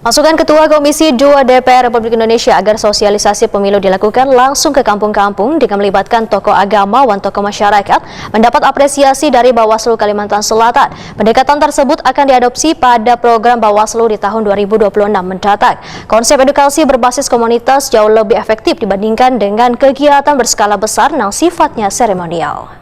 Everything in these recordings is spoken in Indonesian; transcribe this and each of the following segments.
Masukan Ketua Komisi 2 DPR Republik Indonesia agar sosialisasi pemilu dilakukan langsung ke kampung-kampung dengan melibatkan tokoh agama dan tokoh masyarakat mendapat apresiasi dari Bawaslu Kalimantan Selatan. Pendekatan tersebut akan diadopsi pada program Bawaslu di tahun 2026 mendatang. Konsep edukasi berbasis komunitas jauh lebih efektif dibandingkan dengan kegiatan berskala besar yang sifatnya seremonial.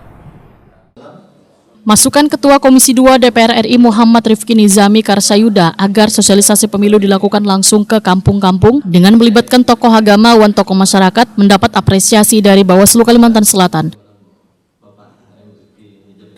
Masukan Ketua Komisi 2 DPR RI Muhammad Rifki Nizami Karsayuda agar sosialisasi pemilu dilakukan langsung ke kampung-kampung dengan melibatkan tokoh agama dan tokoh masyarakat mendapat apresiasi dari Bawaslu Kalimantan Selatan.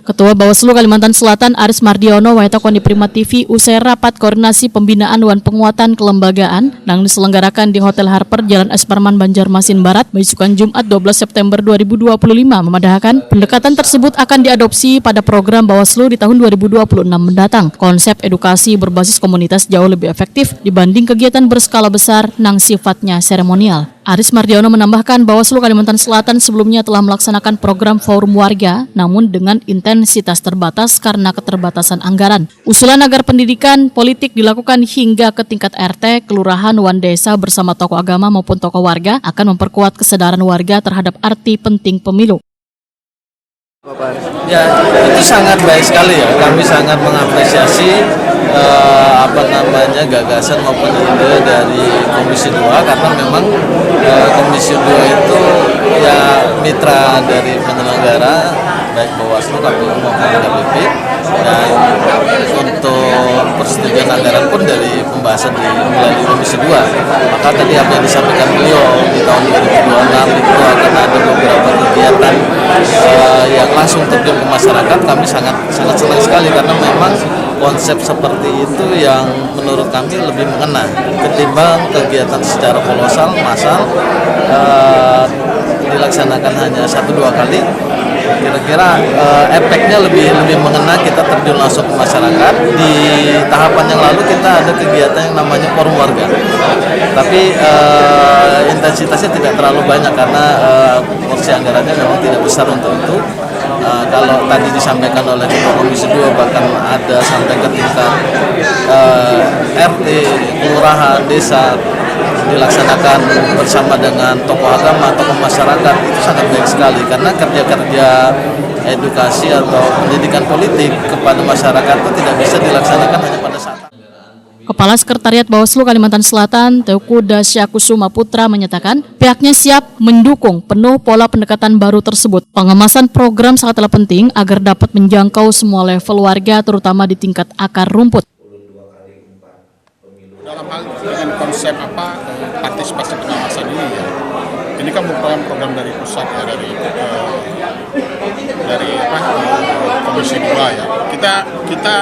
Ketua Bawaslu Kalimantan Selatan Aris Mardiono waitakon di Prima TV usai rapat koordinasi pembinaan dan penguatan kelembagaan yang diselenggarakan di Hotel Harper Jalan Es Parman Banjarmasin Barat besukan Jumat 12 September 2025 memadahkan pendekatan tersebut akan diadopsi pada program Bawaslu di tahun 2026 mendatang. Konsep edukasi berbasis komunitas jauh lebih efektif dibanding kegiatan berskala besar yang sifatnya seremonial. Aris Mardiono menambahkan Bawaslu Kalimantan Selatan sebelumnya telah melaksanakan program forum warga namun dengan intensitas terbatas karena keterbatasan anggaran. Usulan agar pendidikan politik dilakukan hingga ke tingkat RT, kelurahan, dan desa bersama tokoh agama maupun tokoh warga akan memperkuat kesadaran warga terhadap arti penting pemilu. Ya, itu sangat baik sekali ya. Kami sangat mengapresiasi gagasan maupun ide dari Komisi 2 karena memang Komisi 2 itu ya mitra dari penyelenggara baik Bawaslu, KPU maupun DKPP, dan untuk persetujuan anggaran pun dari pembahasan melalui Komisi 2. Maka tadi apa yang disampaikan beliau di tahun 2026 itu akan ada beberapa kegiatan yang langsung terjun ke masyarakat. Kami sangat senang sekali karena memang konsep seperti itu yang menurut kami lebih mengena ketimbang kegiatan secara kolosal, massal dilaksanakan hanya 1-2 kali. Kira-kira efeknya lebih mengena kita terjun langsung ke masyarakat. Di tahapan yang lalu kita ada kegiatan yang namanya forum warga, tapi intensitasnya tidak terlalu banyak karena porsi anggarannya memang tidak besar untuk itu. Kalau tadi disampaikan oleh Ketua Komisi 2 bahkan ada sampai ke tingkat RT, kelurahan, desa dilaksanakan bersama dengan tokoh agama, tokoh masyarakat, itu sangat baik sekali karena kerja-kerja edukasi atau pendidikan politik kepada masyarakat itu tidak bisa dilaksanakan hanya pada saat. Kepala Sekretariat Bawaslu Kalimantan Selatan, Teuku Dasyakusuma Putra menyatakan pihaknya siap mendukung penuh pola pendekatan baru tersebut. Pengemasan program sangatlah penting agar dapat menjangkau semua level warga terutama di tingkat akar rumput. Dalam hal dengan konsep partisipasi pengawasan ini ya, ini kan merupakan program dari pusat ya, dari Komisi 2 ya. Kita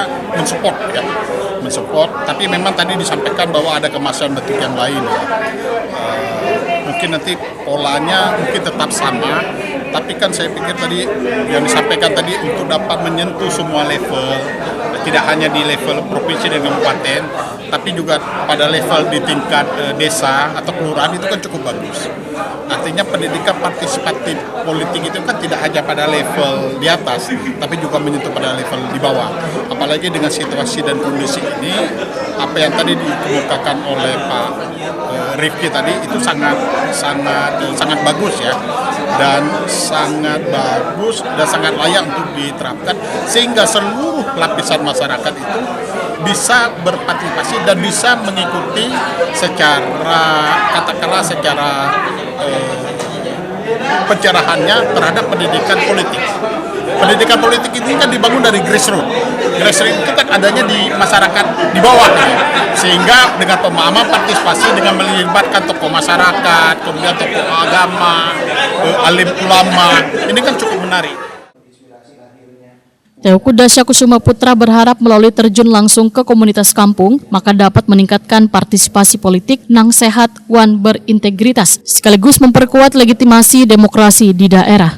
mensupport, tapi memang tadi disampaikan bahwa ada kemasan bentuk yang lain ya. Mungkin nanti polanya mungkin tetap sama, tapi kan saya pikir tadi yang disampaikan tadi untuk dapat menyentuh semua level, tidak hanya di level provinsi dan kabupaten, tapi juga pada level di tingkat desa atau kelurahan itu kan cukup bagus. Artinya pendidikan partisipatif politik itu kan tidak hanya pada level di atas, tapi juga menyentuh pada level di bawah. Apalagi dengan situasi dan kondisi ini, apa yang tadi dikemukakan oleh Pak Rifki tadi itu sangat bagus ya, dan sangat bagus dan sangat layak untuk diterapkan sehingga seluruh lapisan masyarakat itu bisa berpartisipasi dan bisa mengikuti secara pencerahannya terhadap pendidikan politik. Pendidikan politik ini kan dibangun dari grassroots. Grassroots itu kan adanya di masyarakat di bawah gitu. Sehingga dengan pemahaman partisipasi dengan melibatkan tokoh masyarakat, kemudian tokoh agama, alim ulama, ini kan cukup menarik. Teuku Dasyakusuma Putra berharap melalui terjun langsung ke komunitas kampung, maka dapat meningkatkan partisipasi politik yang sehat dan berintegritas, sekaligus memperkuat legitimasi demokrasi di daerah.